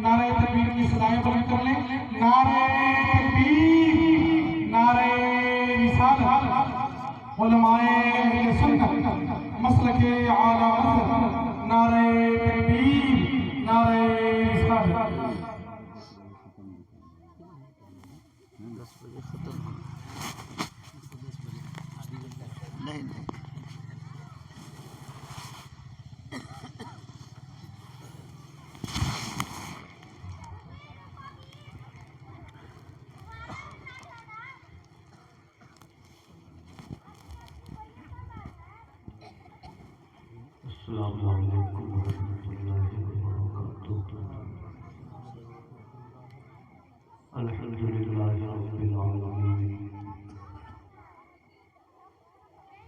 نعرہ تکبیر کی صدائیں بلند کر لیں. نعرہ تکبیر، نعرہ رسالت، علماء اہل سنت مسلک اعلیٰ حضرت، نعرہ تکبیر، نعرہ رسالت. السلام علیکم ورحمۃ اللہ وبرکاتہ. الحمدللہ رب العالمین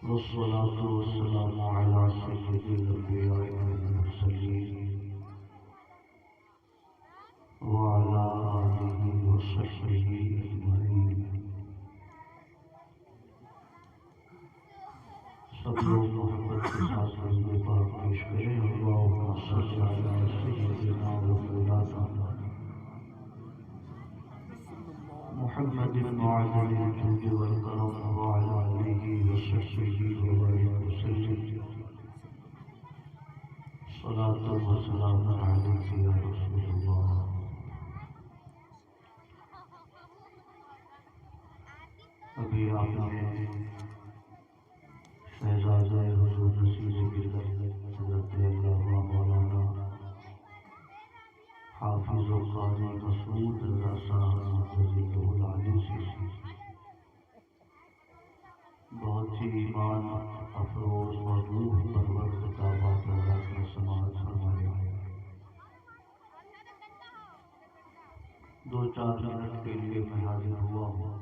والصلاة والسلام علی سید الانبیاء والمرسلین وعلی آلہ وصحبہ اجمعین. سب لوگ محبت کے ساتھ درود پاک پیش کریں. اللہم صل علی سیدنا و مولانا محمد معدن الجود والکرم وعلی آلہ وصحبہ وبارک وسلم. صلاۃ و سلام علیک یا رسول اللہ. ابھی آپ نے شہزادہ حضور نصیر برکت حضرت علامہ مولانا حافظ و قاری مسعود رضا صاحب رضی اللہ عنہ سے بہت ہی ایمان افروز اور روح پرور خطابات کا سماعت فرمایا. 2-4 منٹ کے لیے میں حاضر ہوا ہوں.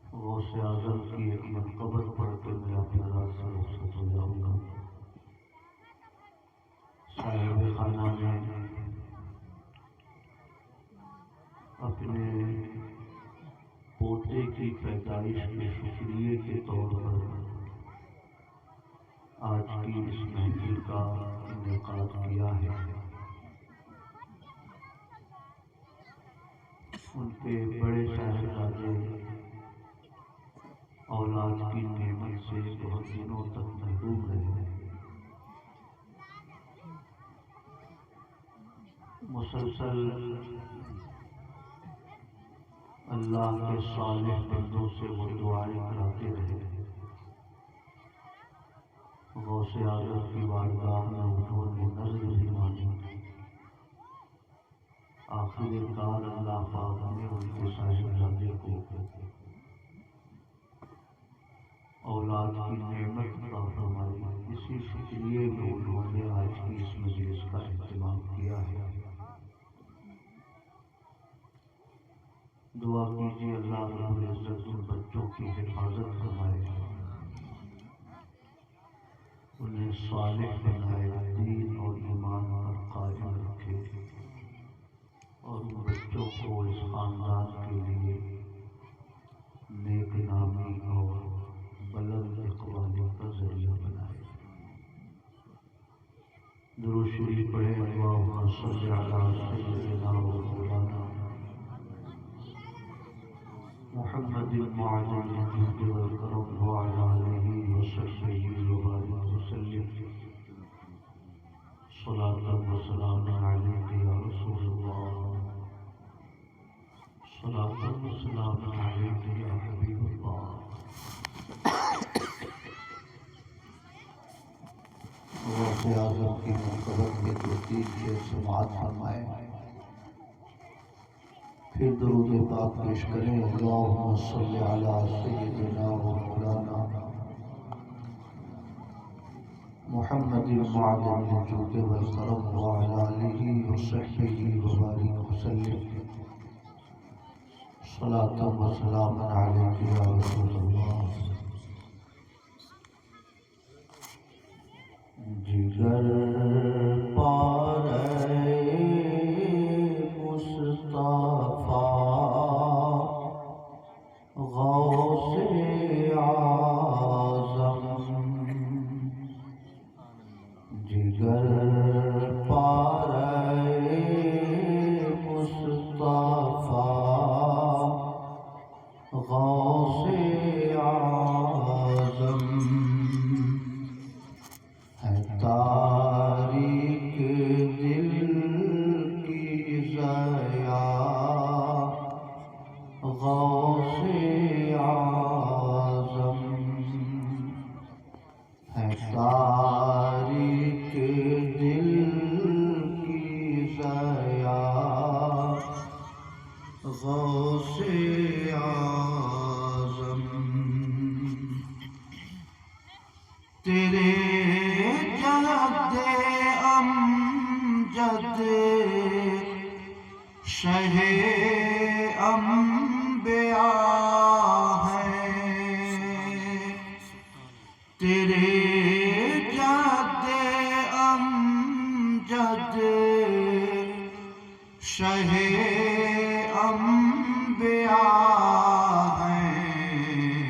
غوث اعظم کی ایک منقبت پڑھ کے میں اپنے رات سے رخصت ہو جاؤں گا. صاحب خانہ نے اپنے پوتے کی پیدائش کے شکریے کے طور پر آج کی اس محفل کا انعقاد کیا ہے. ان کے بڑے صاحبزادے اولاد کی نعمت سے بہت دنوں تک محروم رہے. مسلسل اللہ کے صالح بندوں سے وہ دعائیں کراتے رہے. غوث اعظم کی بارگاہ میں انہوں نے نظر بھی مانی. آخر کار اللہ پاک نے ان کے صاحبزادے کو اولاد کی نعمت عطا فرمائی. اسی شکریے میں انہوں نے آج کی اس مجلس کا اہتمام کیا ہے. دعا کیجیے اللہ رب العزت ان بچوں کی حفاظت فرمائے، انہیں صالح بنائے، دین اور ایمان پر قائم رکھے اور ان بچوں کو اس خاندان کے لیے نیک نامی اور بلند اقبالی کا ذریعہ بنائے. درود شریف پڑھیں. اللہم صل علی سیدنا و مولانا محمد معدن الجود والکرم وعلی آلہ وصحبہ وبارک وسلم. صلاۃ و سلام علیک یا رسول اللہ. صلاۃ و سلام علیک یا حبیب اللہ. غوث اعظم کی منقبت کے 2-3 شعر سماعت فرمائیں، پھر درود پاک پیش کریں. اللہم صل علی سیدنا و مولانا محمد معدن الجود والکرم وعلی آلہ وصحبہ وبارک وسلم. صلاۃ و سلام علیک یا رسول اللہ. جگر پارے مصطفیٰ غوث اعظم، جگر تاریک دل کی ضیا غوث اعظم ہے، تاریک دل کی ضیا غوث اعظم تیرے جد امجد شہ انبیاء ہیں، تیرے جد امجد شہ انبیاء ہیں،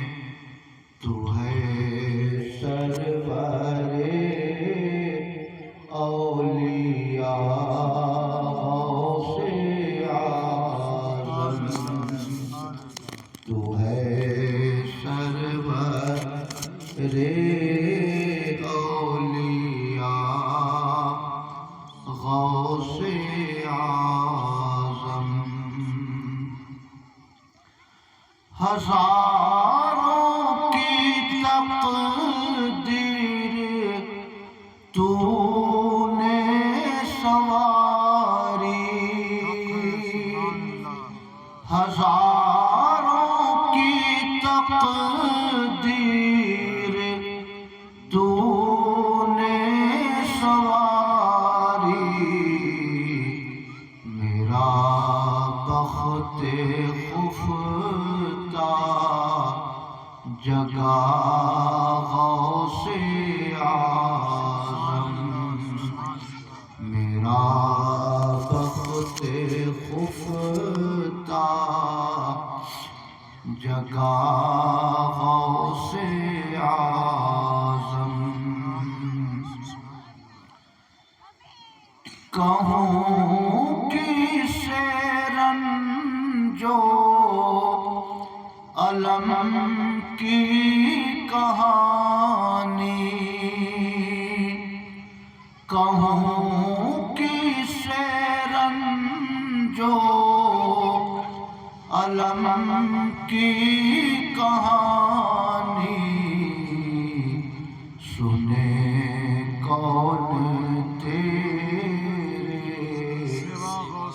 تو ہے سرور اولیاء غوث اعظم، تو ہے سرور اولیاء غوث اعظم، ہزاروں کی تقدیر تو نے سواری، ہزاروں کی تقدیر تو نے سواری، میرا بخت خفتہ جگہ غوث اعظم، میرا بخت خفتہ جگہ غوث اعظم، کہوں کس رنجو علم کی کہانی، کہوں کس رنجو علم کی کہانی، سنے کون تیرے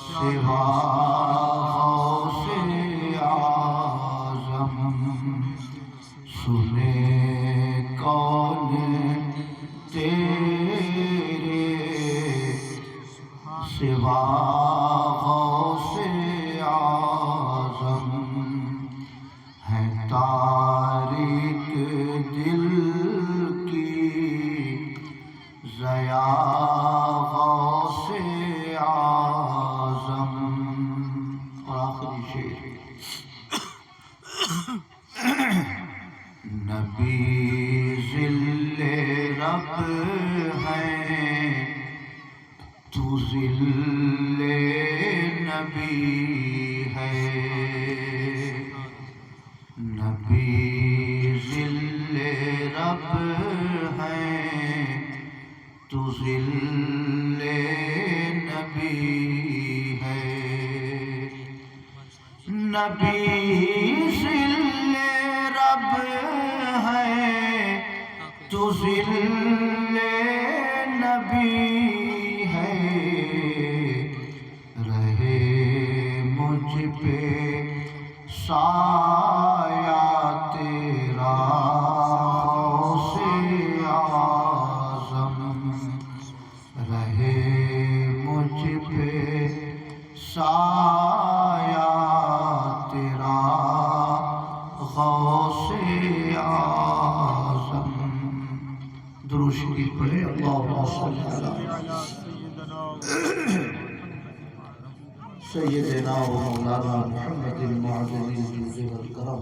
سوا غوث اعظم، سنے کون تیرے سوا غوث اعظم، ہے تاریک دل کی ضیا غوث اعظم۔ اور آخری شعر، نبی ذل رب ہے تو ذل نبی ہے، نبی ذل رب ہے تو ذل نبی ہے، نبی ذل رب ہے تو ذل نبی ہے، رہے مجھ پہ سایہ تیرا غوث اعظم، رہے مجھ پہ سایہ تیرا غوث اعظم۔ درود شریف پڑھے، اللہم صلی علی سیدنا و مولانا محمد المعظم الجود والکرم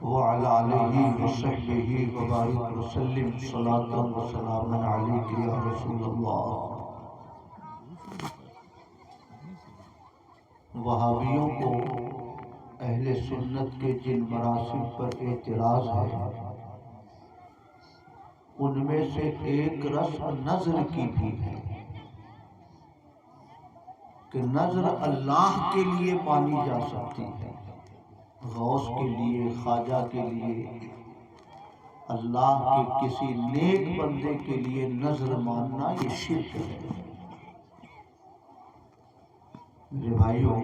وعلى آلہ وصحبہ وبارک وسلم صلاۃ و سلام علیک یا رسول اللہ۔ وہابیوں کو اہل سنت کے جن مراسم پر اعتراض ہے ان میں سے ایک رسم نذر کی بھی ہے کہ نذر اللہ کے لیے مانی جا سکتی ہے، غوث کے لیے، خواجہ کے لیے، اللہ کے کسی نیک بندے کے لیے نذر ماننا یہ شرک ہے۔ میرے بھائیوں،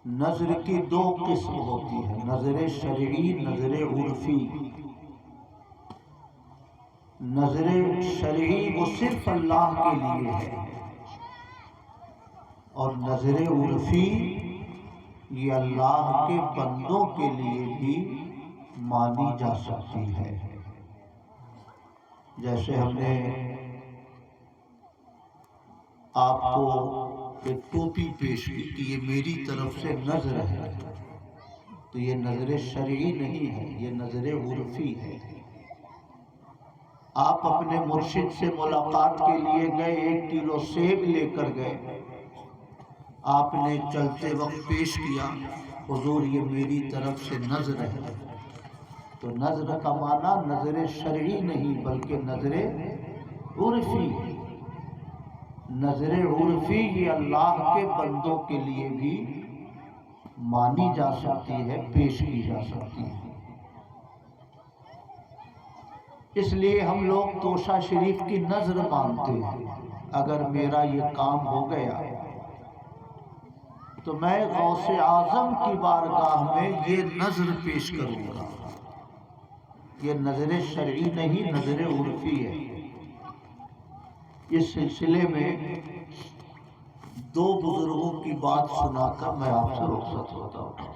نذر کی دو قسم ہوتی ہے، نذر شرعی، نذر عرفی۔ نذر شرعی وہ صرف اللہ کے لیے ہے، اور نذر عرفی یہ اللہ کے بندوں کے لیے بھی مانی جا سکتی ہے۔ جیسے ہم نے آپ کو ایک ٹوپی پیش کی کہ یہ میری طرف سے نذر ہے، تو یہ نذر شرعی نہیں ہے، یہ نذر عرفی ہے۔ آپ اپنے مرشد سے ملاقات کے لیے گئے، 1 کلو سیب لے کر گئے، آپ نے چلتے وقت پیش کیا، حضور یہ میری طرف سے نذر ہے، تو نذر کا معنی نذر شرعی نہیں بلکہ نذر عرفی۔ نذر عرفی یہ اللہ کے بندوں کے لیے بھی مانی جا سکتی ہے، پیش کی جا سکتی ہے۔ اس لیے ہم لوگ توشہ شریف کی نذر مانتے ہیں، اگر میرا یہ کام ہو گیا تو میں غوث اعظم کی بارگاہ میں یہ نذر پیش کروں گا۔ یہ نذر شرعی نہیں، نذر عرفی ہے۔ اس سلسلے میں 2 بزرگوں کی بات سنا کر میں آپ سے رخصت ہوتا ہوں۔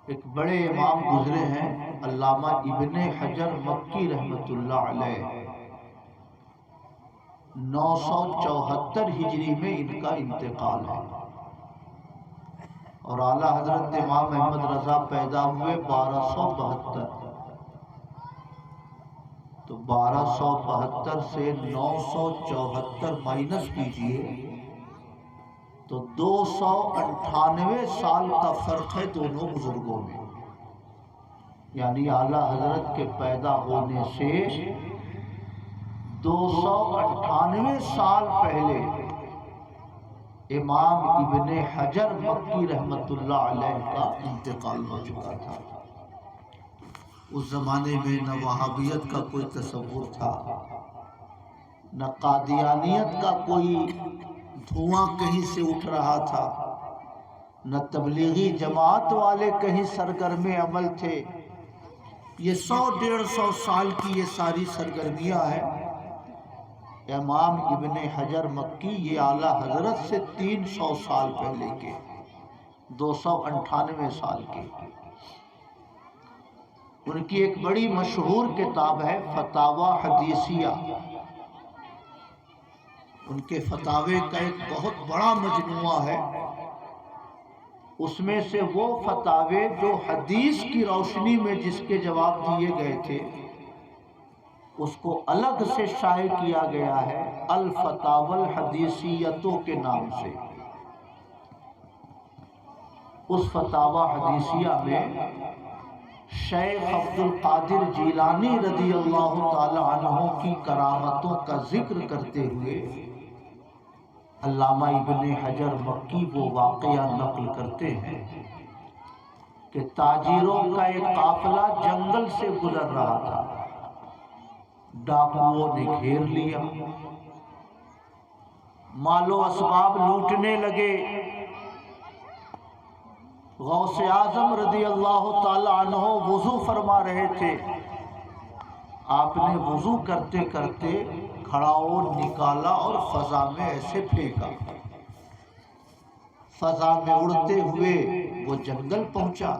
ایک بڑے امام گزرے ہیں، علامہ ابن حجر مکی رحمۃ اللہ علیہ، 974 ہجری میں ان کا انتقال ہے، اور اعلیٰ حضرت امام احمد رضا پیدا ہوئے 1272، تو 1272 سے 974 مائنس کیجئے تو 298 سال کا فرق ہے دونوں بزرگوں میں، یعنی اعلیٰ حضرت کے پیدا ہونے سے 298 سال پہلے امام ابن حجر مکی رحمۃ اللہ علیہ کا انتقال ہو چکا تھا۔ اس زمانے میں نہ وہابیت کا کوئی تصور تھا، نہ قادیانیت کا کوئی دھواں کہیں سے اٹھ رہا تھا، نہ تبلیغی جماعت والے کہیں سرگرم عمل تھے۔ یہ 100-150 سال کی یہ ساری سرگرمیاں ہیں۔ امام ابن حجر مکی یہ اعلیٰ حضرت سے 300 سال پہلے کے، 298 سال کے۔ ان کی ایک بڑی مشہور کتاب ہے فتاوی حدیثیہ۔ ان کے فتاوے کا ایک بہت بڑا مجموعہ ہے، اس میں سے وہ فتاوے جو حدیث کی روشنی میں جس کے جواب دیے گئے تھے اس کو الگ سے شائع کیا گیا ہے الفتاوی الحدیثیتوں کے نام سے۔ اس فتاوی حدیثیہ میں شیخ عبد القادر جیلانی رضی اللہ تعالی عنہ کی کرامتوں کا ذکر کرتے ہوئے علامہ ابن حجر مکی وہ واقعہ نقل کرتے ہیں کہ تاجروں کا ایک قافلہ جنگل سے گزر رہا تھا، ڈاکوؤں نے گھیر لیا، مال و اسباب لوٹنے لگے۔ غوث اعظم رضی اللہ تعالی عنہ وضو فرما رہے تھے، آپ نے وضو کرتے کرتے گھڑاؤں نکالا اور فضا میں ایسے پھینکا، فضا میں اڑتے ہوئے وہ جنگل پہنچا،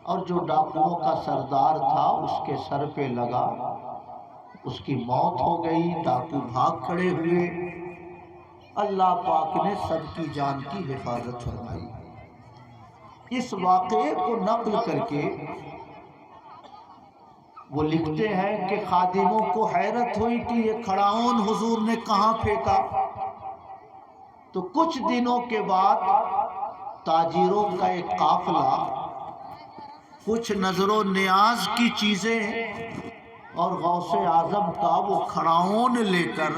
اور جو ڈاکوؤں کا سردار تھا اس کے سر پہ لگا، اس کی موت ہو گئی۔ ڈاکو بھاگ کھڑے ہوئے، اللہ پاک نے سب کی جان کی حفاظت فرمائی۔ اس واقعے کو نقل کر کے وہ لکھتے ہیں کہ خادموں کو حیرت ہوئی کہ یہ کھڑاؤن حضور نے کہاں پھینکا۔ تو کچھ دنوں کے بعد تاجروں کا ایک قافلہ کچھ نظر و نیاز کی چیزیں اور غوث اعظم کا وہ کھڑاؤن لے کر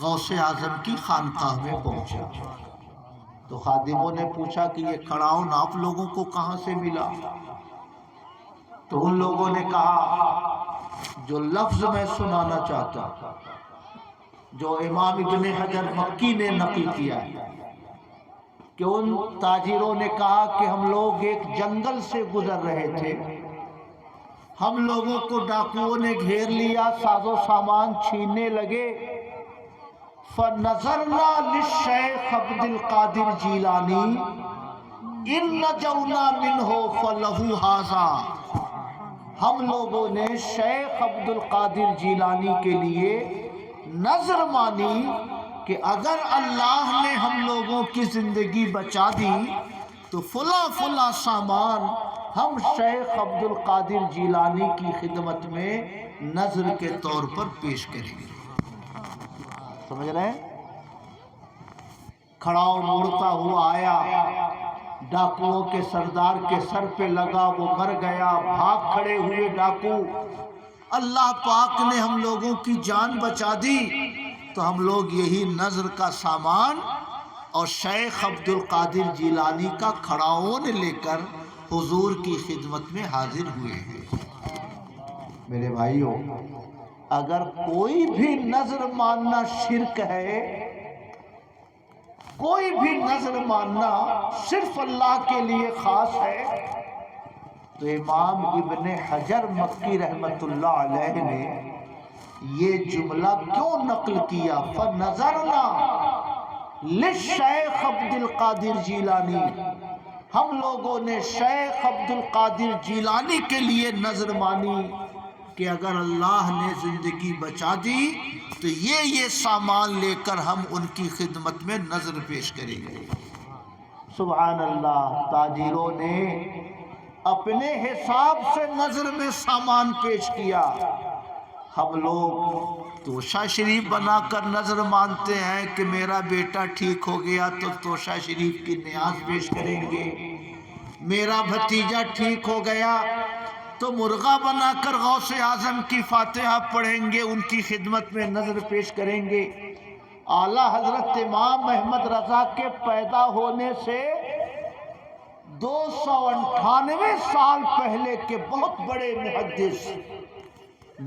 غوث اعظم کی خانقاہ میں پہنچا۔ تو خادموں نے پوچھا کہ یہ کھڑاؤن آپ لوگوں کو کہاں سے ملا؟ تو ان لوگوں نے کہا جو لفظ میں سنانا چاہتا جو امام ابن حجر مکی نے نقل کیا ہے کہ ان تاجروں نے کہا کہ ہم لوگ ایک جنگل سے گزر رہے تھے، ہم لوگوں کو ڈاکوؤں نے گھیر لیا، ساز و سامان چھیننے لگے۔ فَنَظَرْنَا لِلشَّيْخِ عبد القادر جیلانی إِن نَجَوْنَا مِنْهُ فَلَهُ هَذَا، ہم لوگوں نے شیخ عبد القادر جیلانی کے لیے نظر مانی کہ اگر اللہ نے ہم لوگوں کی زندگی بچا دی تو فلاں فلاں سامان ہم شیخ عبد القادر جیلانی کی خدمت میں نظر کے طور پر پیش کریں گے۔ سمجھ رہے ہیں؟ کھڑاؤن اڑتا ہوا آیا، ڈاکوؤں کے سردار کے سر پہ لگا، وہ مر گیا، بھاگ کھڑے ہوئے ڈاکو۔ اللہ پاک نے ہم لوگوں کی جان بچا دی تو ہم لوگ یہی نظر کا سامان اور شیخ عبد القادر جیلانی کا کھڑاؤن لے کر حضور کی خدمت میں حاضر ہوئے ہیں۔ میرے بھائیوں، اگر کوئی بھی نظر ماننا شرک ہے، کوئی بھی نظر ماننا صرف اللہ کے لیے خاص ہے، تو امام ابن حجر مکی رحمت اللہ علیہ نے یہ جملہ کیوں نقل کیا؟ فَنَظَرْنَا لِلشَّيْخِ عبد القادر جیلانی، ہم لوگوں نے شیخ عبد القادر جیلانی کے لیے نظر مانی کہ اگر اللہ نے زندگی بچا دی تو یہ سامان لے کر ہم ان کی خدمت میں نظر پیش کریں گے۔ سبحان اللہ، تاجروں نے اپنے حساب سے نظر میں سامان پیش کیا۔ ہم لوگ توشہ شریف بنا کر نظر مانتے ہیں کہ میرا بیٹا ٹھیک ہو گیا تو توشہ شریف کی نیاز پیش کریں گے، میرا بھتیجا ٹھیک ہو گیا تو مرغا بنا کر غوث اعظم کی فاتحہ پڑھیں گے، ان کی خدمت میں نظر پیش کریں گے۔ اعلیٰ حضرت امام احمد رضا کے پیدا ہونے سے 298 سال پہلے کے بہت بڑے محدث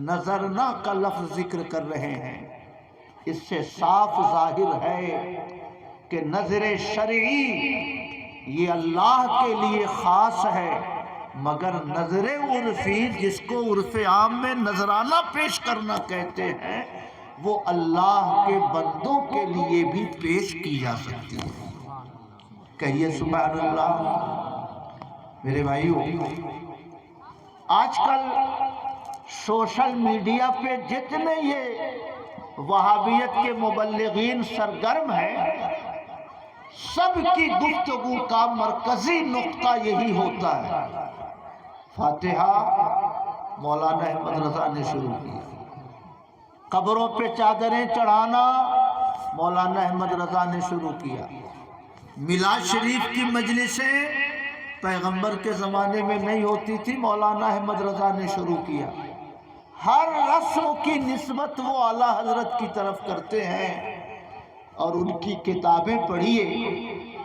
نظرنا کا لفظ ذکر کر رہے ہیں۔ اس سے صاف ظاہر ہے کہ نظر شرعی یہ اللہ کے لیے خاص ہے، مگر نظر عرفی جس کو عرف عام میں نذرانہ پیش کرنا کہتے ہیں، وہ اللہ کے بندوں کے لیے بھی پیش کی جا سکتی ہے۔ کہیے سبحان اللہ۔ میرے بھائیوں، آج کل سوشل میڈیا پہ جتنے یہ وہابیت کے مبلغین سرگرم ہیں، سب کی گفتگو کا مرکزی نقطہ یہی ہوتا ہے، فاتحہ مولانا احمد رضا نے شروع کیا، قبروں پہ چادریں چڑھانا مولانا احمد رضا نے شروع کیا، میلاد شریف کی مجلسیں پیغمبر کے زمانے میں نہیں ہوتی تھی، مولانا احمد رضا نے شروع کیا۔ ہر رسم کی نسبت وہ اعلیٰ حضرت کی طرف کرتے ہیں، اور ان کی کتابیں پڑھیے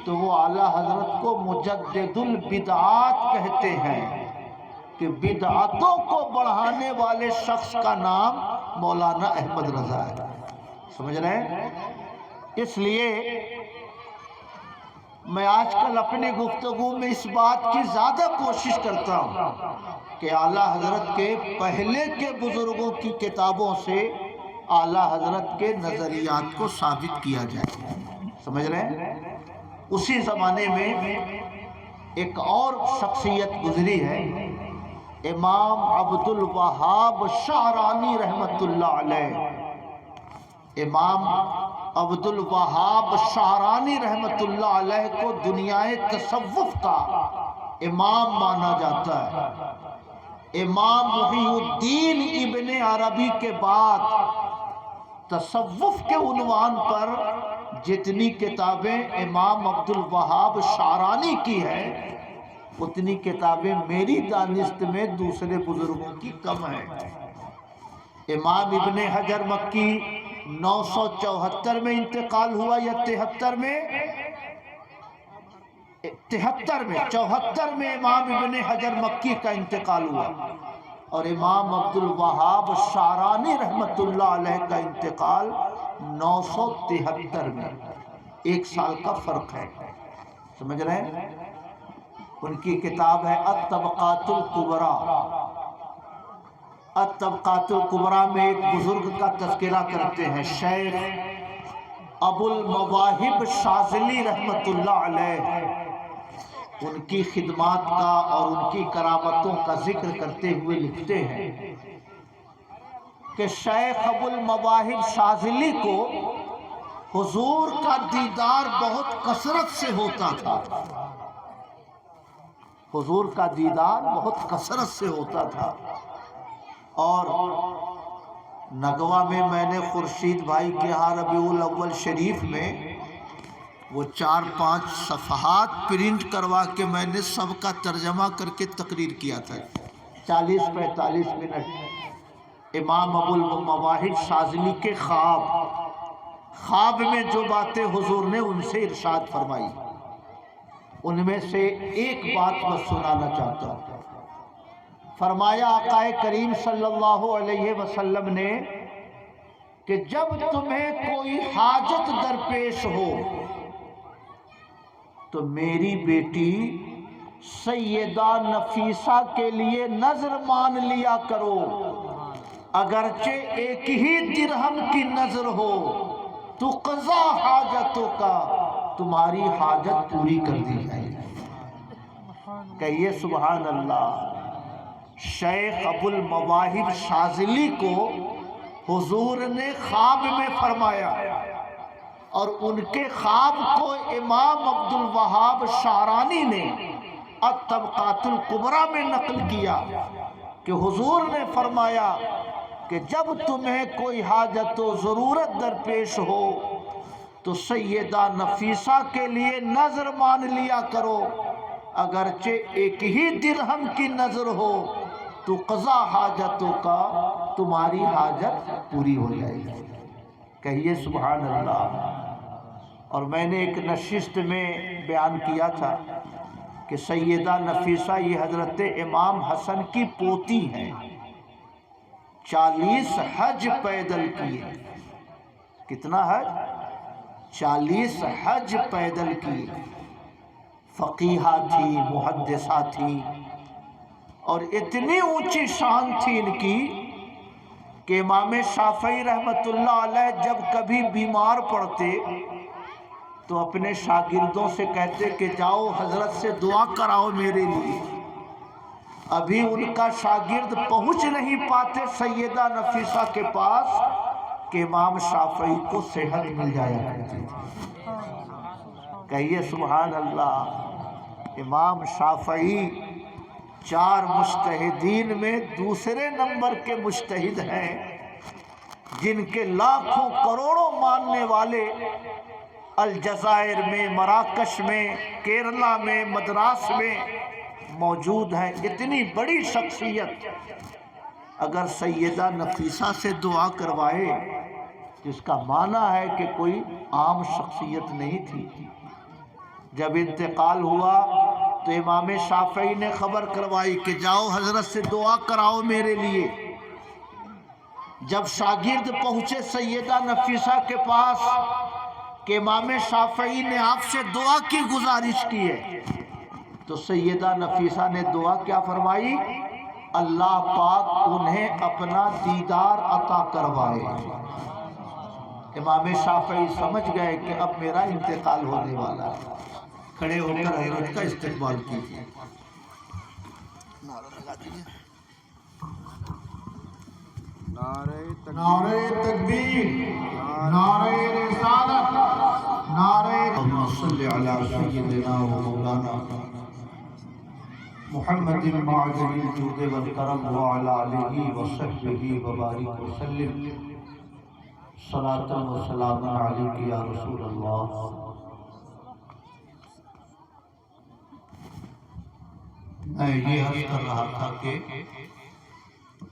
تو وہ اعلیٰ حضرت کو مجدد البدعات کہتے ہیں کہ بدعتوں کو بڑھانے والے شخص کا نام مولانا احمد رضا ہے۔ سمجھ رہے ہیں؟ اس لیے میں آج کل اپنی گفتگو میں اس بات کی زیادہ کوشش کرتا ہوں کہ اعلیٰ حضرت کے پہلے کے بزرگوں کی کتابوں سے اعلیٰ حضرت کے نظریات کو ثابت کیا جائے۔ سمجھ رہے ہیں؟ اسی زمانے میں ایک اور شخصیت گزری ہے، امام عبد الوہاب شعرانی رحمت اللہ علیہ۔ امام عبد الوہاب شعرانی رحمت اللہ علیہ کو دنیائے تصوف کا امام مانا جاتا ہے۔ امام محی الدین ابن عربی کے بعد تصوف کے عنوان پر جتنی کتابیں امام عبد الوہاب شعرانی کی ہیں، اتنی کتابیں میری دانست میں دوسرے بزرگوں کی کم ہیں۔ امام ابن حجر مکی 974 میں انتقال ہوا یا 73 میں؟ 74 میں امام ابن حجر مکی کا انتقال ہوا، اور امام عبد الوہاب شعرانی رحمت اللہ علیہ کا انتقال 973 میں، 1 سال کا فرق ہے، سمجھ رہے ہیں؟ ان کی کتاب ہے الطبقات الکبریٰ۔ الطبقات الکبریٰ میں ایک بزرگ کا تذکرہ کرتے ہیں، شیخ ابو المواہب شاذلی رحمت اللہ علیہ، ان کی خدمات کا اور ان کی کرامتوں کا ذکر کرتے ہوئے لکھتے ہیں کہ شیخ ابو المواہب شاذلی کو حضور کا دیدار بہت کثرت سے ہوتا تھا، حضور کا دیدار بہت کثرت سے ہوتا تھا۔ اور نگوا میں نے خورشید بھائی کے ہاں ربیع الاول شریف میں وہ 4-5 صفحات پرنٹ کروا کے میں نے سب کا ترجمہ کر کے تقریر کیا تھا، 40-45 منٹ۔ امام ابو المواہب شاذلی کے خواب میں جو باتیں حضور نے ان سے ارشاد فرمائی، ان میں سے ایک بات بس سنانا چاہتا ہوں۔ فرمایا آقا کریم صلی اللہ علیہ وسلم نے کہ جب تمہیں کوئی حاجت درپیش ہو تو میری بیٹی سیدہ نفیسہ کے لیے نظر مان لیا کرو، اگرچہ ایک ہی درہم کی نظر ہو تو قضا حاجتوں کا، تمہاری حاجت پوری کر دی جائے گی۔ کہیے سبحان اللہ۔ شیخ ابو المواہب شاذلی کو حضور نے خواب میں فرمایا، اور ان کے خواب کو امام عبد الوہاب شعرانی نے الطبقات الکبریٰ میں نقل کیا کہ حضور نے فرمایا کہ جب تمہیں کوئی حاجت و ضرورت درپیش ہو تو سیدہ نفیسہ کے لیے نظر مان لیا کرو، اگرچہ ایک ہی درہم کی نظر ہو تو قضا حاجتوں کا، تمہاری حاجت پوری ہو جائے گی۔ کہیے سبحان اللہ۔ اور میں نے ایک نشست میں بیان کیا تھا کہ سیدہ نفیسہ یہ حضرت امام حسن کی پوتی ہیں، 40 حج پیدل کیے۔ کتنا حج؟ 40 حج پیدل کیے۔ فقیہہ تھی، محدثہ تھی، اور اتنی اونچی شان تھی ان کی کہ امام شافعی رحمت اللہ علیہ جب کبھی بیمار پڑتے تو اپنے شاگردوں سے کہتے کہ جاؤ حضرت سے دعا کراؤ میرے لیے۔ ابھی ان کا شاگرد پہنچ نہیں پاتے سیدہ نفیسہ کے پاس کہ امام شافعی کو صحت مل جایا کرتی تھی۔ کہیے سبحان اللہ۔ امام شافعی 4 مجتہدین میں دوسرے نمبر کے مجتہد ہیں، جن کے لاکھوں کروڑوں ماننے والے الجزائر میں، مراکش میں، کیرلا میں، مدراس میں موجود ہیں۔ اتنی بڑی شخصیت اگر سیدہ نفیسہ سے دعا کروائے تو اس کا معنی ہے کہ کوئی عام شخصیت نہیں تھی۔ جب انتقال ہوا تو امام شافعی نے خبر کروائی کہ جاؤ حضرت سے دعا کراؤ میرے لیے۔ جب شاگرد پہنچے سیدہ نفیسہ کے پاس کہ امام شافعی نے آپ سے دعا کی گزارش کی ہے، تو سیدہ نفیسہ نے دعا کیا فرمائی؟ اللہ پاک انہیں اپنا دیدار عطا کروائے۔ امام شافعی سمجھ گئے کہ اب میرا انتقال ہونے والا ہے۔ کھڑے ہو کر حضرت کا استقبال کیجیے۔ نعرہ لگا دیجیے۔ نعرہ تکبیر، نعرہ رسالت، نعرہ اللہم صلی علی سیدنا و مولانا محمد معدن الجود والکرم وعلی آلہ وصحبہ وبارک وسلم۔ صلاۃ و سلام علیک یا رسول اللہ۔ میں یہ عرض کر رہا تھا کہ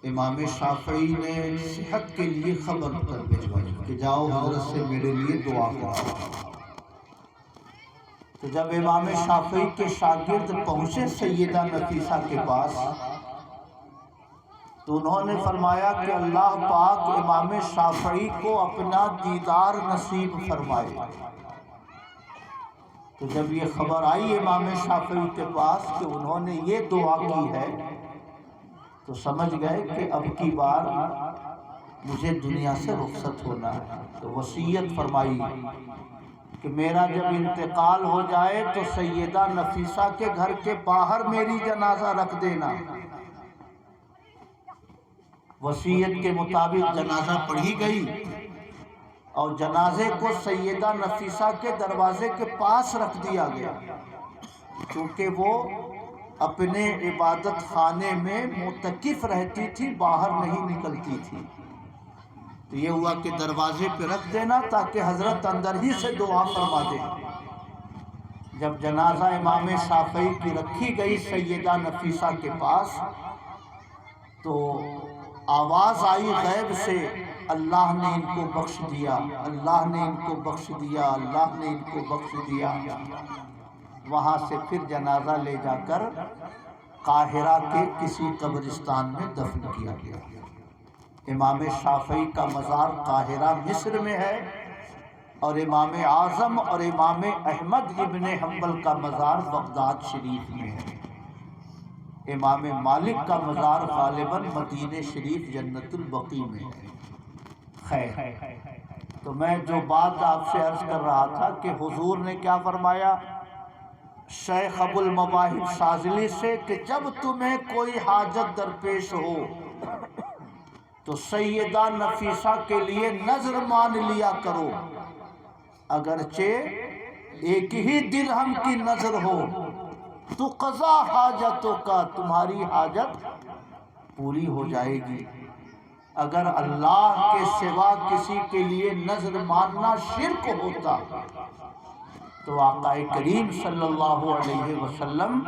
امام شافعی نے صحت کے لیے خبر کر بھیجوائی کہ جاؤ حضرت سے میرے لیے دعا کرو۔ تو جب امام شافعی کے شاگرد پہنچے سیدہ نفیسہ کے پاس تو انہوں نے فرمایا کہ اللہ پاک امام شافعی کو اپنا دیدار نصیب فرمائے۔ تو جب یہ خبر آئی امام شافعی کے پاس کہ انہوں نے یہ دعا کی ہے تو سمجھ گئے کہ اب کی بار مجھے دنیا سے رخصت ہونا ہے۔ تو وصیت فرمائی کہ میرا جب انتقال ہو جائے تو سیدہ نفیسہ کے گھر کے باہر میری جنازہ رکھ دینا۔ وصیت کے مطابق جنازہ پڑھی گئی اور جنازے کو سیدہ نفیسہ کے دروازے کے پاس رکھ دیا گیا، کیونکہ وہ اپنے عبادت خانے میں معتکف رہتی تھی، باہر نہیں نکلتی تھی۔ تو یہ ہوا کہ دروازے پہ رکھ دینا تاکہ حضرت اندر ہی سے دعا فرما دے۔ جب جنازہ امام شافعی کی رکھی گئی سیدہ نفیسہ کے پاس تو آواز آئی غیب سے، اللہ نے ان کو بخش دیا، اللہ نے ان کو بخش دیا، اللہ نے ان کو بخش دیا۔ وہاں سے پھر جنازہ لے جا کر قاہرہ کے کسی قبرستان میں دفن کیا گیا۔ امام شافعی کا مزار قاہرہ مصر میں ہے اور امام اعظم اور امام احمد ابن حنبل کا مزار بغداد شریف میں ہے۔ امام مالک کا مزار غالباً مدینہ شریف جنت البقیع میں ہے۔ خیر، تو میں جو بات آپ سے عرض کر رہا تھا کہ حضور نے کیا فرمایا شیخ ابو المواہب شاذلی سے کہ جب تمہیں کوئی حاجت درپیش ہو تو سیدہ نفیسہ کے لیے نظر مان لیا کرو، اگرچہ ایک ہی درہم کی نظر ہو تو قضا حاجتوں کا، تمہاری حاجت پوری ہو جائے گی۔ اگر اللہ کے سوا کسی کے لیے نظر ماننا شرک ہوتا تو آقا کریم صلی اللہ علیہ وسلم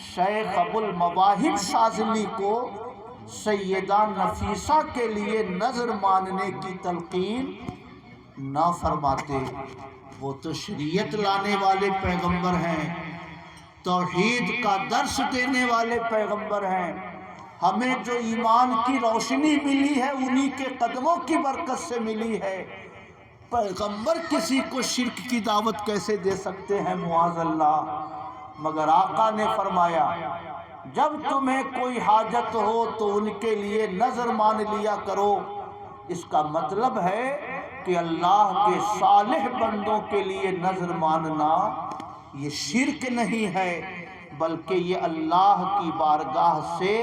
شیخ ابو المواہب شاذلی کو سیدہ نفیسہ کے لیے نظر ماننے کی تلقین نہ فرماتے۔ وہ تو شریعت لانے والے پیغمبر ہیں، توحید کا درس دینے والے پیغمبر ہیں، ہمیں جو ایمان کی روشنی ملی ہے انہی کے قدموں کی برکت سے ملی ہے۔ پیغمبر کسی کو شرک کی دعوت کیسے دے سکتے ہیں معاذ اللہ؟ مگر آقا نے فرمایا جب تمہیں کوئی حاجت ہو تو ان کے لیے نظر مان لیا کرو۔ اس کا مطلب ہے کہ اللہ کے صالح بندوں کے لیے نظر ماننا یہ شرک نہیں ہے، بلکہ یہ اللہ کی بارگاہ سے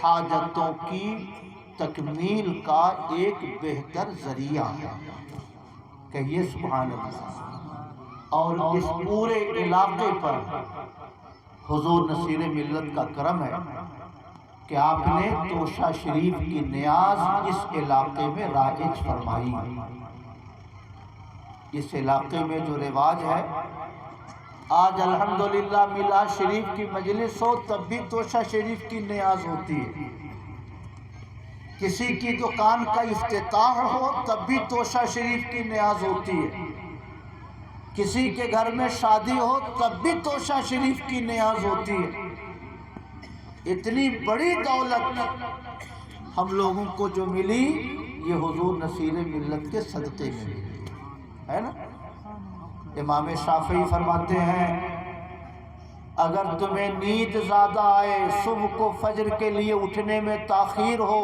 حاجتوں کی تکمیل کا ایک بہتر ذریعہ ہے۔ کہیے سبحان اللہ۔ اور اس پورے علاقے پر حضور نصیر ملت کا کرم ہے کہ آپ نے توشہ شریف کی نیاز اس علاقے میں رائج فرمائی۔ اس علاقے میں جو رواج ہے، آج الحمدللہ میلاد شریف کی مجلس ہو تب بھی توشہ شریف کی نیاز ہوتی ہے، کسی کی دکان کا افتتاح ہو تب بھی توشہ شریف کی نیاز ہوتی ہے، کسی کے گھر میں شادی ہو تب بھی توشہ شریف کی نیاز ہوتی ہے۔ اتنی بڑی دولت ہم لوگوں کو جو ملی یہ حضور نصیر ملت کے صدقے میں ملی ہے نا۔ امام شافعی فرماتے ہیں اگر تمہیں نیند زیادہ آئے، صبح کو فجر کے لیے اٹھنے میں تاخیر ہو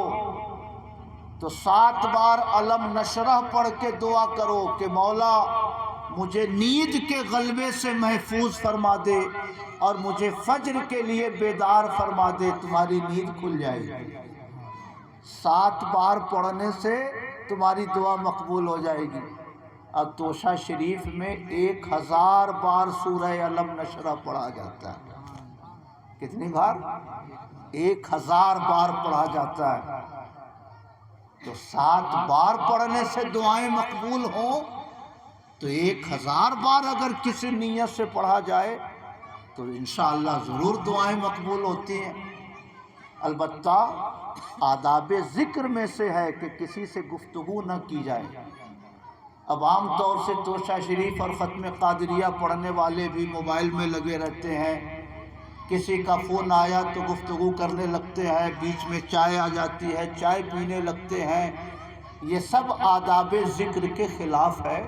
تو 7 بار علم نشرح پڑھ کے دعا کرو کہ مولا مجھے نیند کے غلبے سے محفوظ فرما دے اور مجھے فجر کے لیے بیدار فرما دے، تمہاری نیند کھل جائے گی۔ 7 بار پڑھنے سے تمہاری دعا مقبول ہو جائے گی۔ اور توشہ شریف میں 1000 بار سورہ علم نشرح پڑھا جاتا ہے۔ کتنی بار؟ 1000 بار پڑھا جاتا ہے۔ تو 7 بار پڑھنے سے دعائیں مقبول ہوں تو 1000 بار اگر کسی نیت سے پڑھا جائے تو انشاءاللہ ضرور دعائیں مقبول ہوتی ہیں۔ البتہ آداب ذکر میں سے ہے کہ کسی سے گفتگو نہ کی جائے۔ اب عام طور سے توشہ شریف اور ختم قادریہ پڑھنے والے بھی موبائل میں لگے رہتے ہیں، کسی کا فون آیا تو گفتگو کرنے لگتے ہیں، بیچ میں چائے آ جاتی ہے، چائے پینے لگتے ہیں۔ یہ سب آداب ذکر کے خلاف ہے۔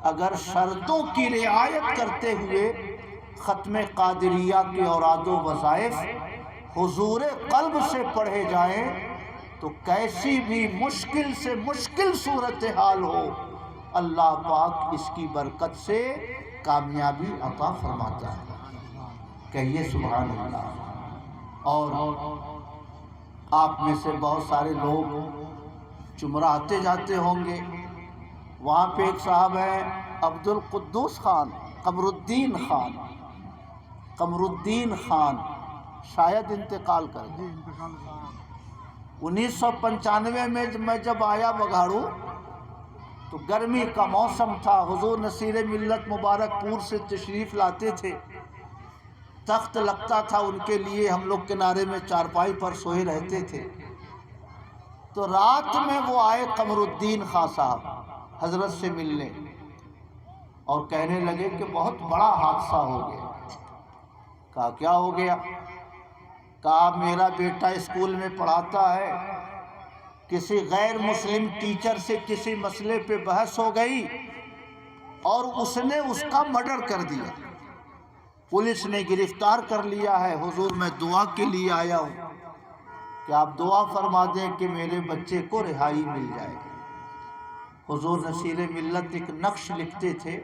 اگر شرطوں کی رعایت کرتے ہوئے ختم قادریہ کے اوراد و وظائف حضور قلب سے پڑھے جائیں تو کیسی بھی مشکل سے مشکل صورتحال ہو، اللہ پاک اس کی برکت سے کامیابی عطا فرماتا ہے۔ کہیے سبحان اللہ۔ اور آپ میں سے بہت سارے لوگ چمرہ آتے جاتے ہوں گے، وہاں پہ ایک صاحب ہیں عبد القدوس خان، قمر الدین خان شاید انتقال کر گئے۔ 1995 میں میں جب آیا بگاڑو تو گرمی کا موسم تھا، حضور نصیر ملت مبارک پور سے تشریف لاتے تھے، تخت لگتا تھا ان کے لیے، ہم لوگ کنارے میں چارپائی پر سوئے رہتے تھے۔ تو رات میں وہ آئے قمر الدین خان صاحب حضرت سے ملنے، اور کہنے لگے کہ بہت بڑا حادثہ ہو گیا۔ کہا کیا ہو گیا؟ کہا میرا بیٹا اسکول میں پڑھاتا ہے، کسی غیر مسلم ٹیچر سے کسی مسئلے پہ بحث ہو گئی اور اس نے اس کا مرڈر کر دیا، پولیس نے گرفتار کر لیا ہے۔ حضور میں دعا کے لیے آیا ہوں کہ آپ دعا فرما دیں کہ میرے بچے کو رہائی مل جائے۔ حضور نصیر ملت ایک نقش لکھتے تھے،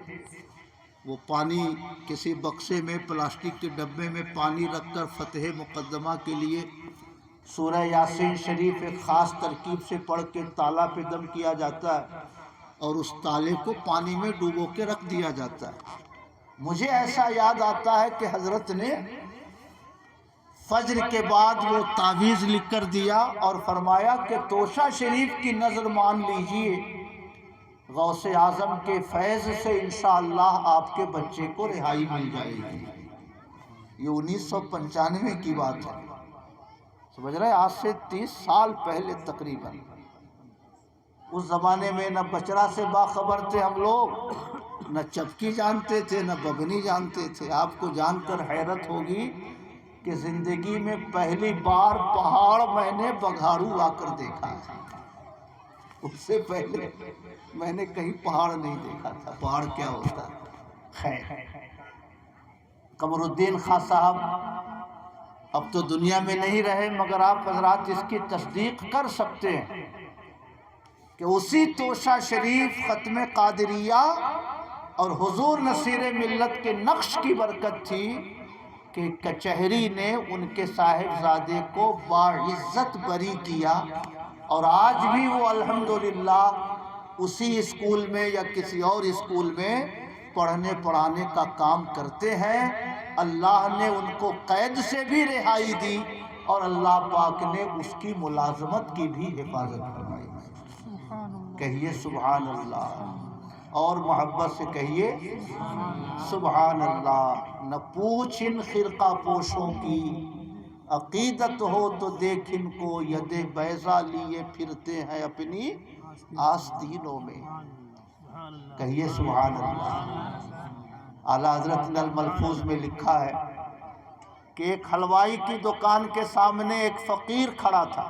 وہ پانی کسی بکسے میں پلاسٹک کے ڈبے میں پانی رکھ کر فتح مقدمہ کے لیے سورہ یاسین شریف ایک خاص ترکیب سے پڑھ کے تالا پہ دم کیا جاتا ہے اور اس تالے کو پانی میں ڈوبو کے رکھ دیا جاتا ہے۔ مجھے ایسا یاد آتا ہے کہ حضرت نے فجر کے بعد وہ تعویذ لکھ کر دیا اور فرمایا کہ توشہ شریف کی نظر مان لیجئے، غوث اعظم کے فیض سے انشاءاللہ آپ کے بچے کو رہائی مل جائے گی۔ یہ 1995 کی بات ہے، سمجھ رہے؟ آج سے 30 سال پہلے تقریباً۔ اس زمانے میں نہ بچڑا سے باخبر تھے ہم لوگ، نہ چپکی جانتے تھے، نہ ببنی جانتے تھے۔ آپ کو جان کر حیرت ہوگی کہ زندگی میں پہلی بار پہاڑ میں نے بگاڑو آ کر دیکھا تھا، اس سے پہلے میں نے کہیں پہاڑ نہیں دیکھا تھا۔ پہاڑ کیا ہوتا ہے؟ خیر، قمر الدین خان صاحب اب تو دنیا میں نہیں رہے، مگر آپ حضرات اس کی تصدیق کر سکتے ہیں کہ اسی توشہ شریف ختم قادریہ اور حضور نصیر ملت کے نقش کی برکت تھی کہ کچہری نے ان کے صاحبزادے کو باعزت بری کیا، اور آج بھی وہ الحمدللہ اسی اسکول میں یا کسی اور اسکول میں پڑھنے پڑھانے کا کام کرتے ہیں۔ اللہ نے ان کو قید سے بھی رہائی دی اور اللہ پاک نے اس کی ملازمت کی بھی حفاظت فرمائی۔ کہیے سبحان اللہ، اور محبت سے کہیے سبحان اللہ۔ نہ پوچھ ان خرقہ پوشوں کی، عقیدت ہو تو دیکھ ان کو، ید بیضا لیے پھرتے ہیں اپنی آستینوں میں۔ کہیے سبحان اللہ۔ اعلیٰ حضرت نے الملفوظ میں لکھا ہے کہ ایک حلوائی کی دکان کے سامنے ایک فقیر کھڑا تھا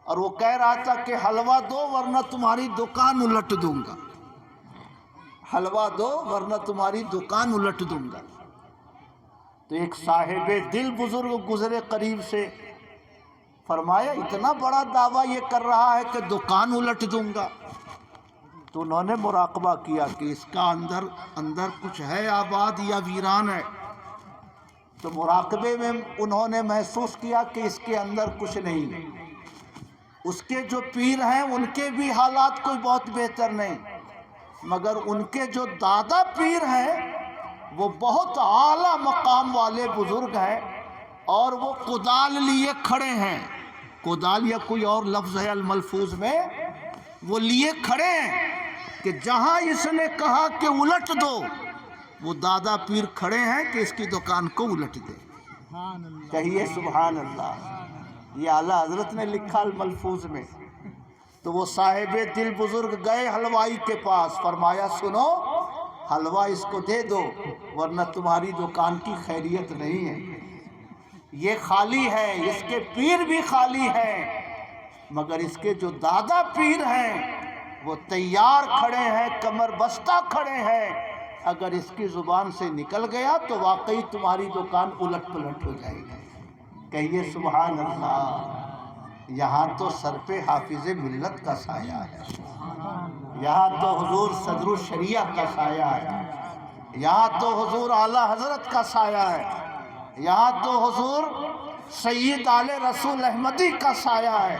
اور وہ کہہ رہا تھا کہ حلوہ دو ورنہ تمہاری دکان الٹ دوں گا، حلوہ دو ورنہ تمہاری دکان الٹ دوں گا۔ تو ایک صاحب دل بزرگ گزرے قریب سے، فرمایا اتنا بڑا دعویٰ یہ کر رہا ہے کہ دکان الٹ دوں گا؟ تو انہوں نے مراقبہ کیا کہ اس کا اندر کچھ ہے آباد یا ویران ہے۔ تو مراقبے میں انہوں نے محسوس کیا کہ اس کے اندر کچھ نہیں ہے۔ اس کے جو پیر ہیں ان کے بھی حالات کوئی بہت بہتر نہیں، مگر ان کے جو دادا پیر ہیں وہ بہت اعلیٰ مقام والے بزرگ ہیں، اور وہ کدال لیے کھڑے ہیں۔ کدال یا کوئی اور لفظ ہے الملفوظ میں، وہ لیے کھڑے ہیں کہ جہاں اس نے کہا کہ الٹ دو، وہ دادا پیر کھڑے ہیں کہ اس کی دکان کو الٹ دے. کہیے سبحان اللہ. یہ اعلیٰ حضرت نے لکھا الملفوظ میں. تو وہ صاحب دل بزرگ گئے حلوائی کے پاس, فرمایا سنو حلوہ اس کو دے دو ورنہ تمہاری دکان کی خیریت نہیں ہے. یہ خالی ہے, اس کے پیر بھی خالی ہیں, مگر اس کے جو دادا پیر ہیں وہ تیار کھڑے ہیں, کمر بستہ کھڑے ہیں. اگر اس کی زبان سے نکل گیا تو واقعی تمہاری دکان الٹ پلٹ ہو جائے گی. کہیے سبحان اللہ. یہاں تو سر پہ حافظ ملت کا سایہ ہے, یہاں تو حضور صدر الشریعہ کا سایہ ہے, یہاں تو حضور اعلیٰ حضرت کا سایہ ہے, یہاں تو حضور سید آل رسول احمدی کا سایہ ہے,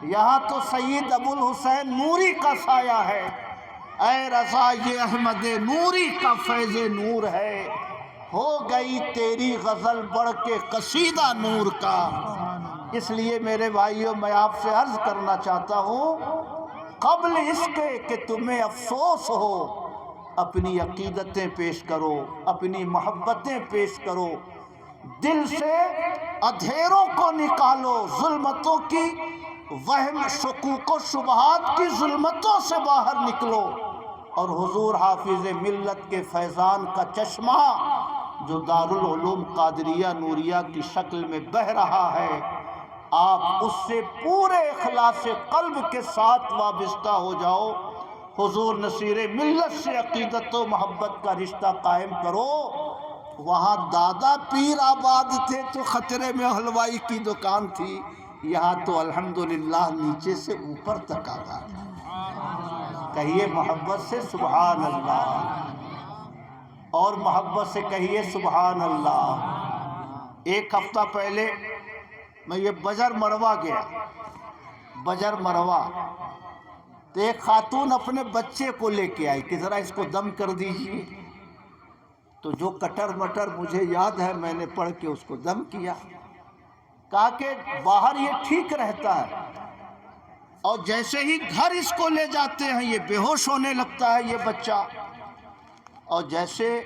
یہاں تو سید ابو الحسین نوری کا سایہ ہے. اے رضا یہ احمد نوری کا فیض نور ہے, ہو گئی تیری غزل بڑھ کے قصیدہ نور کا. اس لیے میرے بھائیوں میں آپ سے عرض کرنا چاہتا ہوں, قبل اس کے کہ تمہیں افسوس ہو اپنی عقیدتیں پیش کرو, اپنی محبتیں پیش کرو, دل سے اندھیروں کو نکالو, ظلمتوں کی وہم شکوک و شبہات کی ظلمتوں سے باہر نکلو, اور حضور حافظ ملت کے فیضان کا چشمہ جو دارالعلوم قادریہ نوریہ کی شکل میں بہہ رہا ہے, آپ اس سے پورے اخلاص قلب کے ساتھ وابستہ ہو جاؤ. حضور نصیر ملت سے عقیدت و محبت کا رشتہ قائم کرو. وہاں دادا پیر آباد تھے تو خطرے میں حلوائی کی دکان تھی, یہاں تو الحمدللہ نیچے سے اوپر تک آ گیا. کہیے محبت سے سبحان اللہ, اور محبت سے کہیے سبحان اللہ. ایک ہفتہ پہلے میں یہ بجر مروہ گیا, بجر مروہ, تو ایک خاتون اپنے بچے کو لے کے آئی کہ ذرا اس کو دم کر دیجیے. تو جو کٹر مٹر مجھے یاد ہے میں نے پڑھ کے اس کو دم کیا. کہا کہ باہر یہ ٹھیک رہتا ہے, اور جیسے ہی گھر اس کو لے جاتے ہیں یہ بے ہوش ہونے لگتا ہے یہ بچہ, اور جیسے